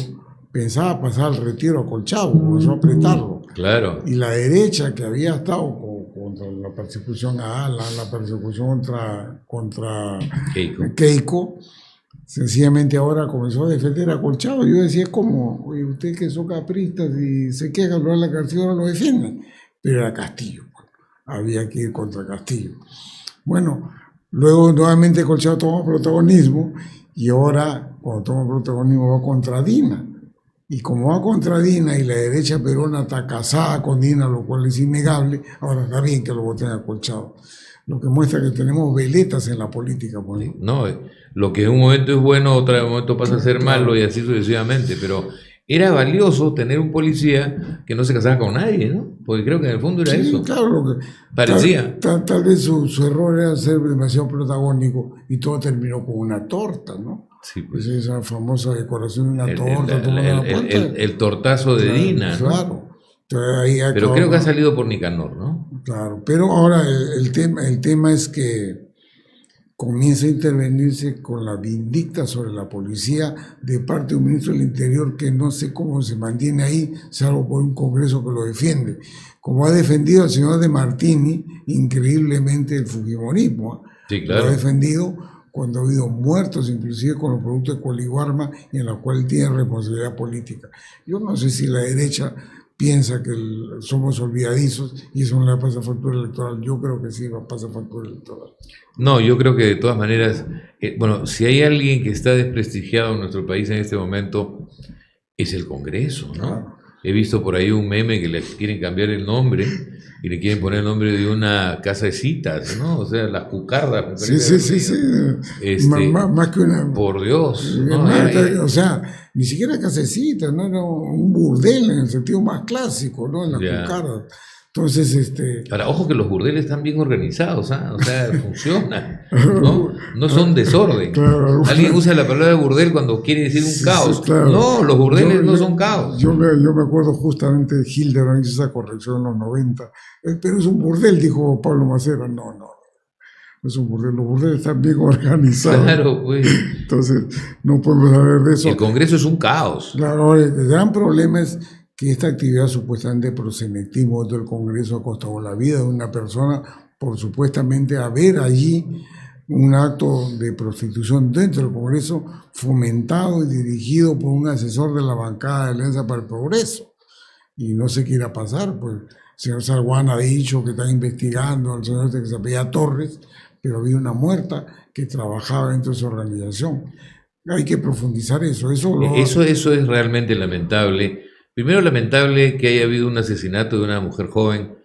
pensaba pasar al retiro a Colchado, comenzó a apretarlo. Claro. Y la derecha, que había estado contra la persecución a Alan, la persecución contra Keiko, sencillamente ahora comenzó a defender a Colchado. Yo decía, ¿cómo? Oye, ustedes que son capristas y se quejan de la García, ahora lo defienden. Pero era Castillo. Había que ir contra Castillo. Bueno, luego nuevamente Colchado toma protagonismo y ahora, cuando toma protagonismo, va contra Dina. Y como va contra Dina y la derecha peruana está casada con Dina, lo cual es innegable, ahora está bien que lo voten a Colchado. Lo que muestra que tenemos veletas en la política. Pues. No, lo que en un momento es bueno, otro momento pasa a ser malo y así sucesivamente, pero era valioso tener un policía que no se casaba con nadie, ¿no? Porque creo que en el fondo era eso. Claro, lo que parecía. Tal vez su error era ser demasiado protagónico y todo terminó con una torta, ¿no? Sí, pues. Esa famosa decoración de una torta. El tortazo de Dina, ¿no? Claro. Entonces, ahí pero creo que ha salido por Nicanor, ¿no? Claro, pero ahora el tema es que comienza a intervenirse con la vindicta sobre la policía de parte de un ministro del Interior que no sé cómo se mantiene ahí, salvo por un Congreso que lo defiende. Como ha defendido al señor De Martini, increíblemente el fujimorismo. Sí, claro. Lo ha defendido cuando ha habido muertos, inclusive con los productos de Coliguarma, en los cuales tiene responsabilidad política. Yo no sé si la derecha piensa que somos olvidadizos y eso no le pasa factura electoral. Yo creo que sí pasa factura electoral. No, yo creo que de todas maneras, bueno, si hay alguien que está desprestigiado en nuestro país en este momento, es el Congreso, ¿no? Claro. He visto por ahí un meme que le quieren cambiar el nombre y le quieren poner el nombre de una casa de citas, ¿no? O sea, las cucardas. Sí. Más que una... Por Dios. O sea, ni siquiera casa de citas, ¿no? Era un burdel en el sentido más clásico, ¿no? En las cucardas. Entonces, Ahora, ojo que los burdeles están bien organizados, ¿eh? O sea, funcionan, ¿no? No son desorden. Claro. Alguien usa la palabra burdel cuando quiere decir un caos. Claro. No, los burdeles no son caos. Yo me acuerdo justamente de Hildebrand, hizo esa corrección en los 90. Pero es un burdel, dijo Pablo Macera. No es un burdel. Los burdeles están bien organizados. Claro, pues. Entonces, no podemos hablar de eso. El Congreso es un caos. Claro, el gran problema es que esta actividad supuestamente de proxenetismo del Congreso ha costado la vida de una persona por supuestamente haber allí un acto de prostitución dentro del Congreso fomentado y dirigido por un asesor de la bancada de Alianza para el Progreso. Y no sé qué irá a pasar, pues el señor Sarguán ha dicho que están investigando al señor que se apellida Torres, pero había una muerta que trabajaba dentro de su organización. Hay que profundizar eso. Eso es realmente lamentable. Primero, lamentable que haya habido un asesinato de una mujer joven.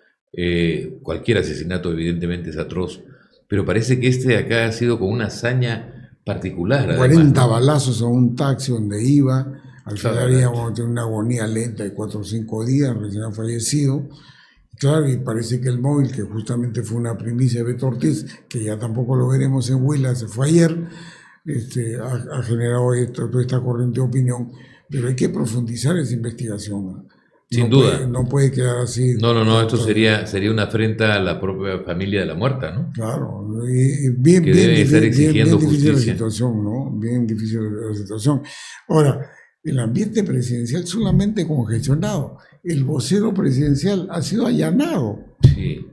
Cualquier asesinato evidentemente es atroz, pero parece que este de acá ha sido con una hazaña particular. 40 balazos a un taxi donde iba, al final íbamos a tener una agonía lenta de 4 o 5 días, recién ha fallecido. Claro, y parece que el móvil, que justamente fue una primicia de Beto Ortiz, que ya tampoco lo veremos en Huila, se fue ayer, ha generado toda esta corriente de opinión. Pero hay que profundizar esa investigación. Sin duda. No puede quedar así. No, esto sería una afrenta a la propia familia de la muerta, ¿no? Claro, y bien difícil la situación, ¿no? Bien difícil la situación. Ahora, el ambiente presidencial solamente congestionado. El vocero presidencial ha sido allanado. Sí.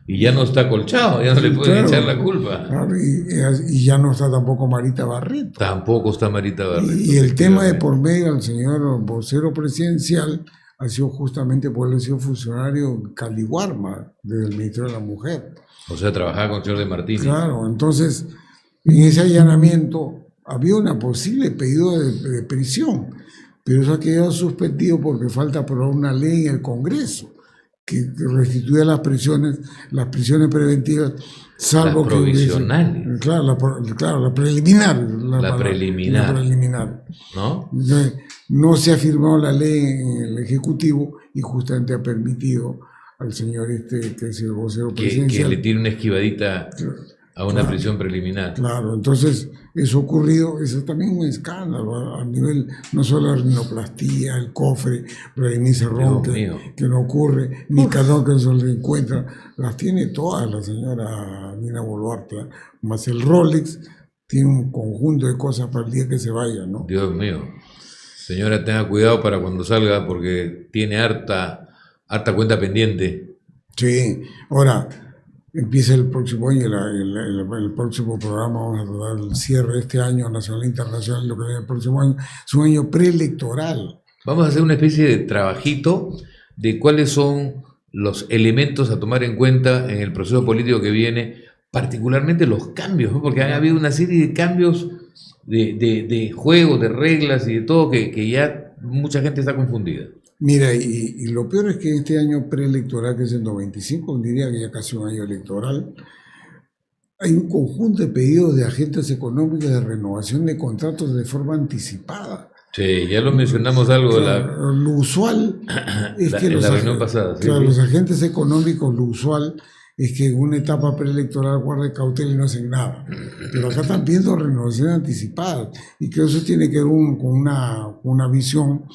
Y ya no está Colchado, ya no le pueden echar la culpa. Claro, y ya no está tampoco Marita Barreto. Tampoco está Marita Barreto. Y el tema de por medio del señor vocero presidencial ha sido justamente por él, ha sido funcionario Caliwarma del Ministerio de la Mujer. O sea, trabajaba con el señor de Martínez. Claro, entonces en ese allanamiento había una posible pedido de prisión, pero eso ha quedado suspendido porque falta aprobar una ley en el Congreso que restituya las prisiones preventivas, salvo Las que provisionales. hubiese, claro, la preliminar, La preliminar. ¿No? No se ha firmado la ley en el Ejecutivo y justamente ha permitido al señor que es el vocero presidencial, que le tiene una esquivadita a una claro, prisión preliminar. Claro, entonces eso ha ocurrido, eso es también un escándalo a nivel no solo de la rinoplastía, el cofre, Vladimir Cerrón, que no ocurre, ni Cadón que se le encuentra, las tiene todas la señora Nina Boluarte, más el Rolex, tiene un conjunto de cosas para el día que se vaya, ¿no? Dios mío. Señora, tenga cuidado para cuando salga porque tiene harta cuenta pendiente. Sí, ahora empieza el próximo año, el próximo programa, vamos a tratar el cierre de este año nacional e internacional, lo que viene el próximo año, es un año preelectoral. Vamos a hacer una especie de trabajito de cuáles son los elementos a tomar en cuenta en el proceso político que viene, particularmente los cambios, ¿no? Porque ha habido una serie de cambios de juegos, de reglas y de todo que ya mucha gente está confundida. Mira, y lo peor es que este año preelectoral, que es el 95, diría que ya casi un año electoral, hay un conjunto de pedidos de agentes económicos de renovación de contratos de forma anticipada. Sí, ya lo mencionamos algo. Claro, lo usual es que la reunión pasada. Claro, sí. Los agentes económicos, lo usual es que en una etapa preelectoral guarden cautela y no hacen nada. Pero acá están pidiendo renovaciones anticipadas y que eso tiene que ver con una visión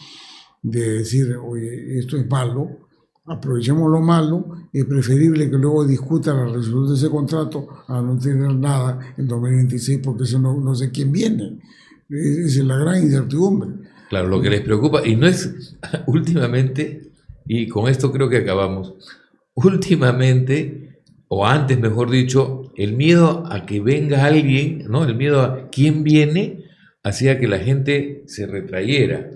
de decir, oye, esto es malo, aprovechemos lo malo, es preferible que luego discuta la resolución de ese contrato a no tener nada en 2026 porque eso no sé quién viene. Esa es la gran incertidumbre. Claro, lo que les preocupa, y no es últimamente, y con esto creo que acabamos, últimamente, o antes mejor dicho, el miedo a que venga alguien, ¿no? El miedo a quién viene, hacía que la gente se retrayera.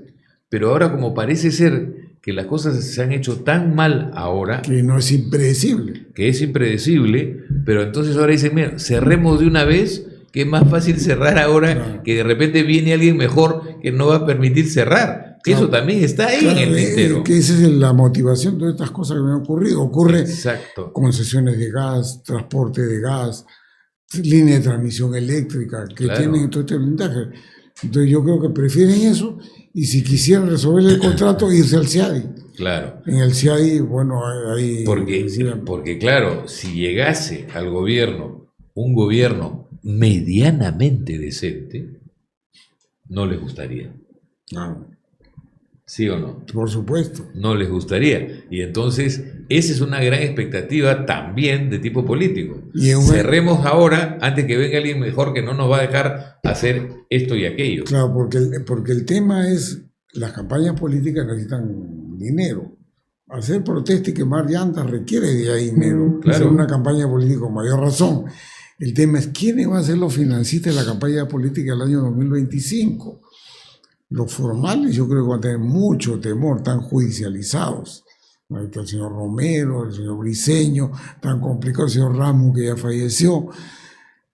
Pero ahora como parece ser que las cosas se han hecho tan mal ahora... Que no es impredecible. Que es impredecible, pero entonces ahora dicen, mira, cerremos de una vez, que es más fácil cerrar ahora, claro, que de repente viene alguien mejor que no va a permitir cerrar. Claro. Eso también está ahí, claro, en el tintero. Que esa es la motivación de estas cosas que me han ocurrido. Ocurre Exacto. Concesiones de gas, transporte de gas, línea de transmisión eléctrica, que claro, tienen todo este blindaje. Entonces yo creo que prefieren eso y si quisieran resolver el contrato, irse al CIADI. Claro. En el CIADI, bueno, ahí... Porque claro, si llegase al gobierno, un gobierno medianamente decente, no les gustaría. No. ¿Sí o no? Por supuesto. No les gustaría. Y entonces, esa es una gran expectativa también de tipo político. Cerremos ahora antes que venga alguien mejor que no nos va a dejar hacer esto y aquello. Claro, porque el tema es, las campañas políticas necesitan dinero. Hacer protesta y quemar llantas requiere de dinero. Claro. Hacer una campaña política con mayor razón. El tema es quiénes van a ser los financistas de la campaña política del año 2025. Los formales yo creo que van a tener mucho temor, están judicializados. Ahí está el señor Romero, el señor Briceño, tan complicado el señor Ramos que ya falleció.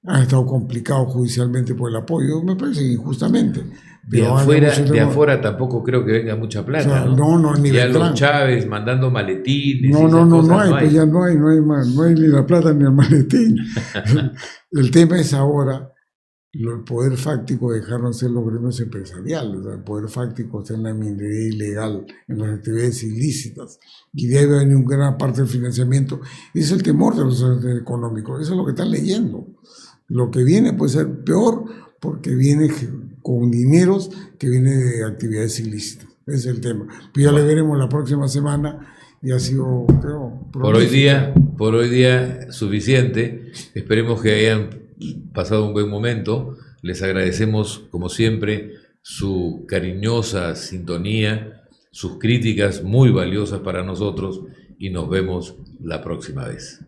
Han estado complicados judicialmente por el apoyo, me parece que injustamente. Pero de afuera tampoco creo que venga mucha plata, o sea, ¿no? Ni ya los Chávez mandando maletines. No hay, pues ya no hay más, no hay ni la plata ni el maletín. El tema es ahora el poder fáctico dejaron ser los gremios empresariales, el poder fáctico está en la minería ilegal, en las actividades ilícitas, y de ahí va a venir una gran parte del financiamiento. Ese es el temor de los agentes económicos, eso es lo que están leyendo. Lo que viene puede ser peor porque viene con dineros que viene de actividades ilícitas. Ese es el tema. Pues ya le veremos la próxima semana y ha sido, creo, por hoy día suficiente. Esperemos que hayan pasado un buen momento. Les agradecemos, como siempre, su cariñosa sintonía, sus críticas muy valiosas para nosotros y nos vemos la próxima vez.